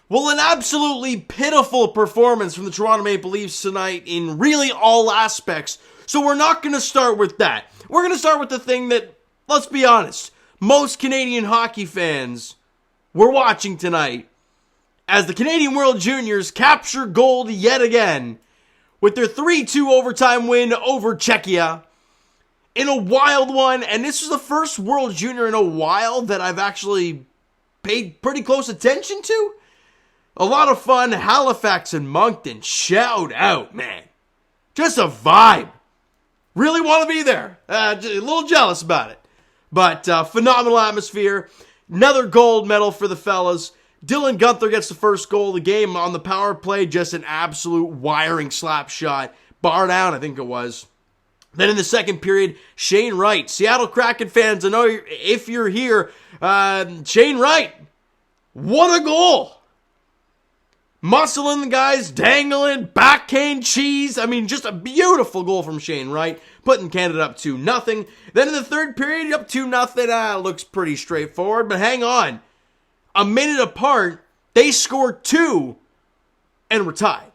Well, an absolutely pitiful performance from the Toronto Maple Leafs tonight in really all aspects. So we're not going to start with that. We're going to start with the thing that, let's be honest, most Canadian hockey fans were watching tonight as the Canadian World Juniors capture gold yet again with their 3-2 overtime win over Czechia in a wild one. And this was the first World Junior in a while that I've actually paid pretty close attention to. A lot of fun. Halifax and Moncton, shout out, man. Just a vibe. Really want to be there. Just a little jealous about it. But phenomenal atmosphere. Another gold medal for the fellas. Dylan Guenther gets the first goal of the game on the power play. Just an absolute wiring slap shot. Bar down, I think it was. Then in the second period, Shane Wright. Seattle Kraken fans, I know if you're here, Shane Wright. What a goal. Muscling the guys, dangling, backhand cheese. I mean, just a beautiful goal from Shane Wright, putting Canada up 2-0. Then in the third period, up 2-0. Looks pretty straightforward, but hang on. A minute apart, they scored 2 and were tied.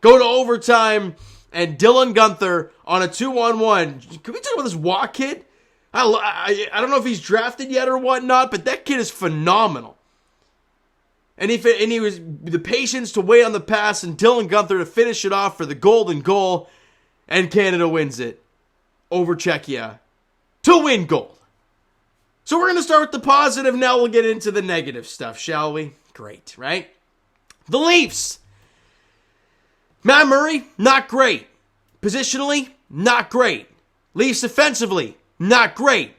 Go to overtime, and Dylan Guenther on a 2-on-1. Can we talk about this Waugh kid? I don't know if he's drafted yet or whatnot, but that kid is phenomenal. And he was the patience to wait on the pass and Dylan Guenther to finish it off for the golden goal. And Canada wins it over Czechia to win gold. So we're going to start with the positive. Now we'll get into the negative stuff, shall we? Great, right? The Leafs. Matt Murray, not great. Positionally, not great. Leafs offensively, not great.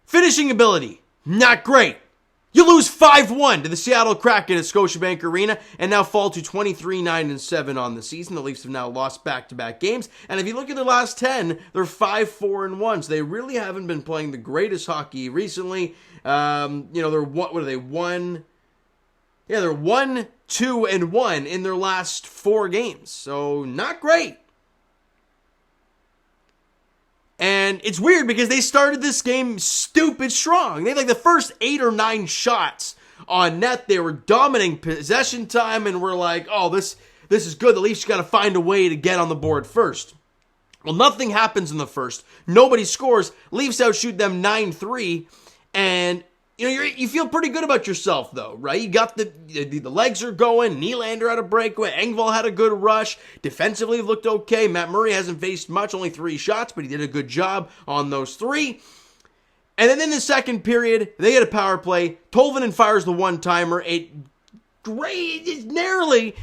Finishing ability, not great. You lose 5-1 to the Seattle Kraken at Scotiabank Arena and now fall to 23-9-7 on the season. The Leafs have now lost back-to-back games. And if you look at their last 10, they're 5-4-1. So they really haven't been playing the greatest hockey recently. They're what are they? They're 1-2-1 in their last 4 games. So not great. And it's weird because they started this game stupid strong. They had like the first 8 or 9 shots on net. They were dominating possession time and we're like, oh, this is good. The Leafs got to find a way to get on the board first. Well, nothing happens in the first. Nobody scores. Leafs outshoot them 9-3. And you feel pretty good about yourself, though, right? You got the legs are going. Nylander had a breakaway. Engvall had a good rush. Defensively looked okay. Matt Murray hasn't faced much, only 3 shots, but he did a good job on those 3. And then in the second period, they get a power play. Tolvanen fires the one-timer. It narrowly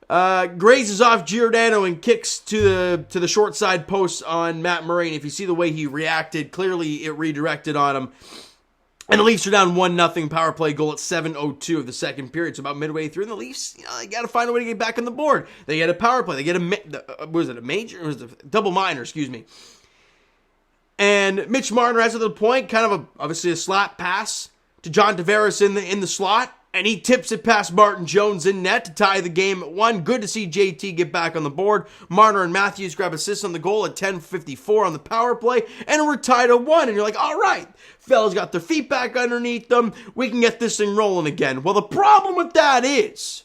grazes off Giordano and kicks to the short side post on Matt Murray. And if you see the way he reacted, clearly it redirected on him. And the Leafs are down 1-0 power play goal at 7:02 of the second period. So about midway through, and the Leafs, they got to find a way to get back on the board. They get a power play. They get a double minor, excuse me. And Mitch Marner has at the point, kind of obviously a slap pass to John Tavares in the slot. And he tips it past Martin Jones in net to tie the game at 1. Good to see JT get back on the board. Marner and Matthews grab assists on the goal at 10:54 on the power play. And we're tied at 1. And you're like, all right, fellas got their feet back underneath them. We can get this thing rolling again. Well, the problem with that is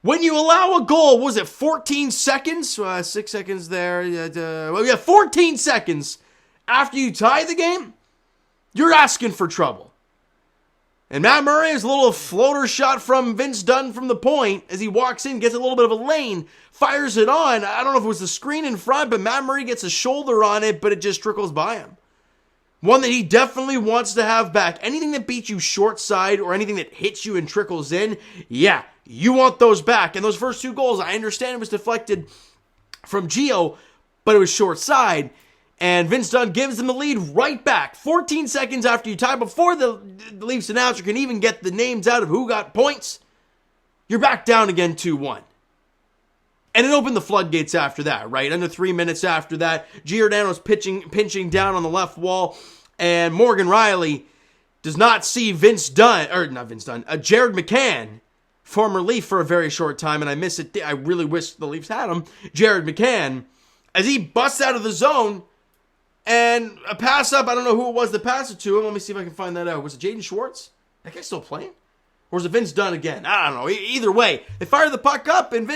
when you allow a goal, was it 14 seconds? 6 seconds there. 14 seconds after you tie the game, you're asking for trouble. And Matt Murray has a little floater shot from Vince Dunn from the point as he walks in, gets a little bit of a lane, fires it on. I don't know if it was the screen in front, but Matt Murray gets a shoulder on it, but it just trickles by him. One that he definitely wants to have back. Anything that beats you short side or anything that hits you and trickles in, yeah, you want those back. And those first 2 goals, I understand it was deflected from Gio, but it was short side. And Vince Dunn gives them the lead right back. 14 seconds after you tie, before the Leafs announcer can even get the names out of who got points, you're back down again 2-1. And it opened the floodgates after that, right? Under 3 minutes after that, Giordano's pinching down on the left wall, and Morgan Riley does not see Jared McCann, former Leaf for a very short time, and I miss it. I really wish the Leafs had him. Jared McCann, as he busts out of the zone, and a pass up, I don't know who it was that passed it to him. Let me see if I can find that out. Was it Jaden Schwartz? That guy's still playing? Or was it Vince Dunn again? I don't know. Either way, they fired the puck up, and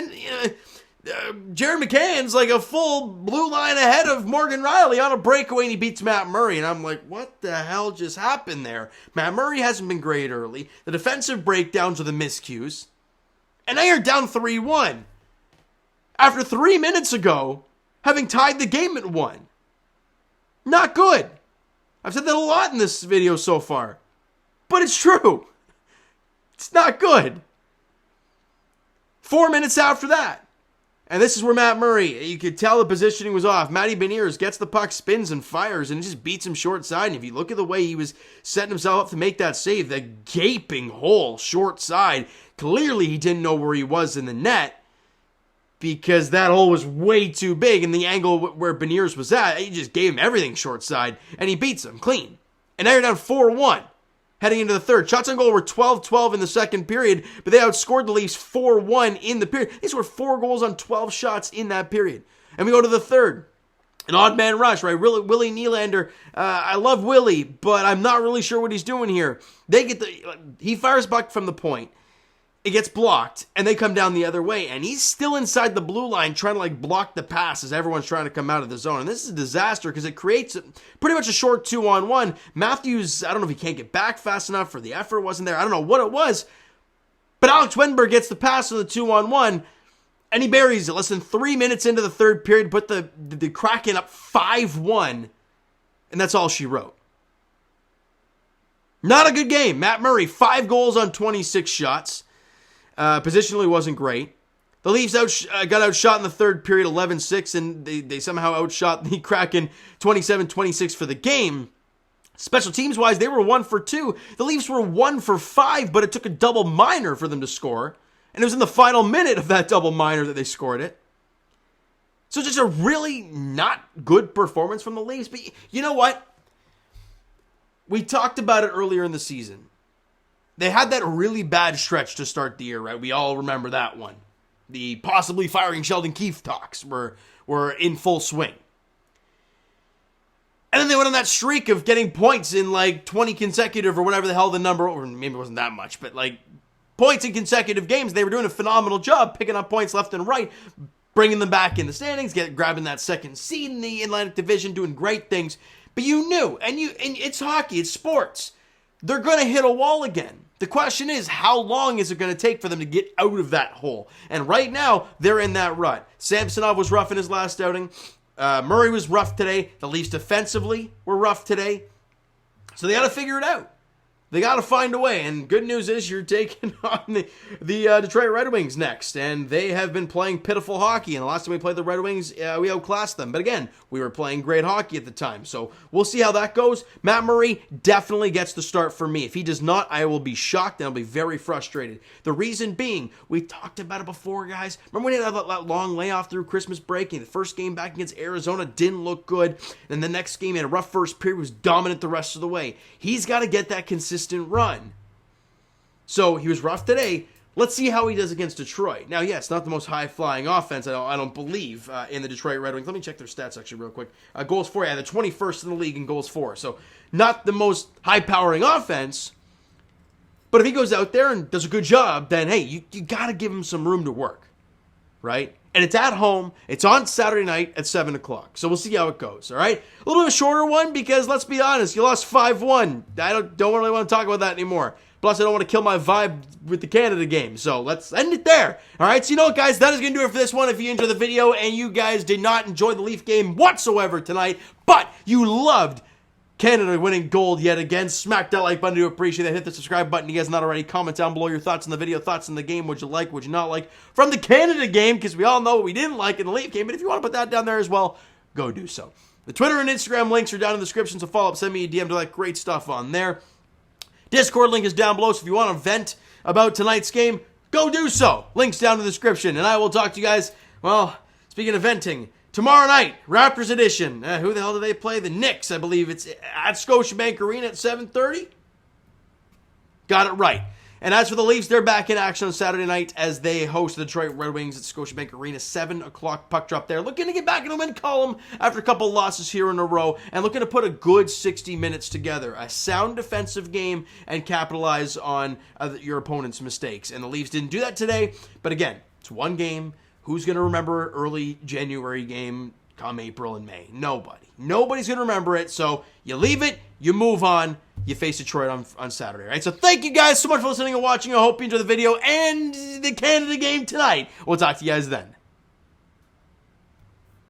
Jared McCann's like a full blue line ahead of Morgan Riley on a breakaway, and he beats Matt Murray. And I'm like, what the hell just happened there? Matt Murray hasn't been great early. The defensive breakdowns are the miscues. And now you're down 3-1. After 3 minutes ago, having tied the game at 1. Not good. I've said that a lot in this video so far. But it's true. It's not good. 4 minutes after that. And this is where Matt Murray, you could tell the positioning was off. Matty Beniers gets the puck, spins and fires, and it just beats him short side. And if you look at the way he was setting himself up to make that save, the gaping hole short side, clearly he didn't know where he was in the net because that hole was way too big, and the angle where Beniers was at, he just gave him everything short side, and he beats him clean. And now you're down 4-1. Heading into the third. Shots on goal were 12-12 in the second period, but they outscored the Leafs 4-1 in the period. These were 4 goals on 12 shots in that period. And we go to the third. An odd man rush, right? Willie Nylander. I love Willie, but I'm not really sure what he's doing here. He fires puck from the point. It gets blocked, and they come down the other way, and he's still inside the blue line trying to block the pass as everyone's trying to come out of the zone. And this is a disaster because it creates pretty much a short 2-on-1. Matthews, I don't know if he can't get back fast enough or the effort wasn't there. I don't know what it was. But Alex Wenberg gets the pass on the 2-on-1, and he buries it. Less than 3 minutes into the third period, put the Kraken up 5-1, and that's all she wrote. Not a good game. Matt Murray, 5 goals on 26 shots. Positionally wasn't great. The Leafs got outshot in the third period 11-6, and they somehow outshot the Kraken 27-26 for the game. Special teams wise, they were 1 for 2. The Leafs were 1 for 5, but it took a double minor for them to score. And it was in the final minute of that double minor that they scored it. So just a really not good performance from the Leafs. But you know what? We talked about it earlier in the season. They had that really bad stretch to start the year, right? We all remember that one. The possibly firing Sheldon Keefe talks were in full swing. And then they went on that streak of getting points in 20 consecutive or whatever the hell the number, or maybe it wasn't that much, but points in consecutive games. They were doing a phenomenal job picking up points left and right, bringing them back in the standings, grabbing that second seed in the Atlantic Division, doing great things. But you knew, and it's hockey, it's sports. They're going to hit a wall again. The question is, how long is it going to take for them to get out of that hole? And right now, they're in that rut. Samsonov was rough in his last outing. Murray was rough today. The Leafs defensively were rough today. So they got to figure it out. They got to find a way. And good news is you're taking on the Detroit Red Wings next. And they have been playing pitiful hockey. And the last time we played the Red Wings, we outclassed them. But again, we were playing great hockey at the time. So we'll see how that goes. Matt Murray definitely gets the start for me. If he does not, I will be shocked and I'll be very frustrated. The reason being, we talked about it before, guys. Remember when he had that long layoff through Christmas break? And the first game back against Arizona didn't look good. And the next game, he had a rough first period, was dominant the rest of the way. He's got to get that consistent run. So he was rough today. Let's see how he does against Detroit. Now, yeah, it's not the most high-flying offense, I don't believe, in the Detroit Red Wings. Let me check their stats, actually, real quick. Goals for, the 21st in the league in goals for. So not the most high-powering offense. But if he goes out there and does a good job, then, hey, you got to give him some room to work, right? And it's at home. It's on Saturday night at 7 o'clock. So we'll see how it goes, all right? A little bit of a shorter one because, let's be honest, you lost 5-1. I don't really want to talk about that anymore. Plus, I don't want to kill my vibe with the Canada game. So let's end it there. All right, so you know what, guys? That is going to do it for this one. If you enjoyed the video and you guys did not enjoy the Leaf game whatsoever tonight, but you loved Canada winning gold yet again, smack that like button to appreciate that. Hit the subscribe button. You guys not already. Comment down below your thoughts on the video, thoughts on the game. Would you like, would you not like from the Canada game? Because we all know what we didn't like in the Leaf game. But if you want to put that down there as well, go do so. The Twitter and Instagram links are down in the description, so follow up, send me a DM to that great stuff on there. Discord link is down below, so if you want to vent about tonight's game, go do so. Links down in the description. And I will talk to you guys, well, speaking of venting, tomorrow night, Raptors edition. Who the hell do they play? The Knicks, I believe. It's at Scotiabank Arena at 7:30. Got it right. And as for the Leafs, they're back in action on Saturday night as they host the Detroit Red Wings at Scotiabank Arena. 7 o'clock puck drop there. Looking to get back in the win column after a couple losses here in a row and looking to put a good 60 minutes together. A sound defensive game and capitalize on your opponent's mistakes. And the Leafs didn't do that today. But again, it's one game. Who's going to remember early January game come April and May? Nobody. Nobody's going to remember it. So you leave it, you move on, you face Detroit on Saturday, right? So thank you guys so much for listening and watching. I hope you enjoyed the video and the Canada game tonight. We'll talk to you guys then.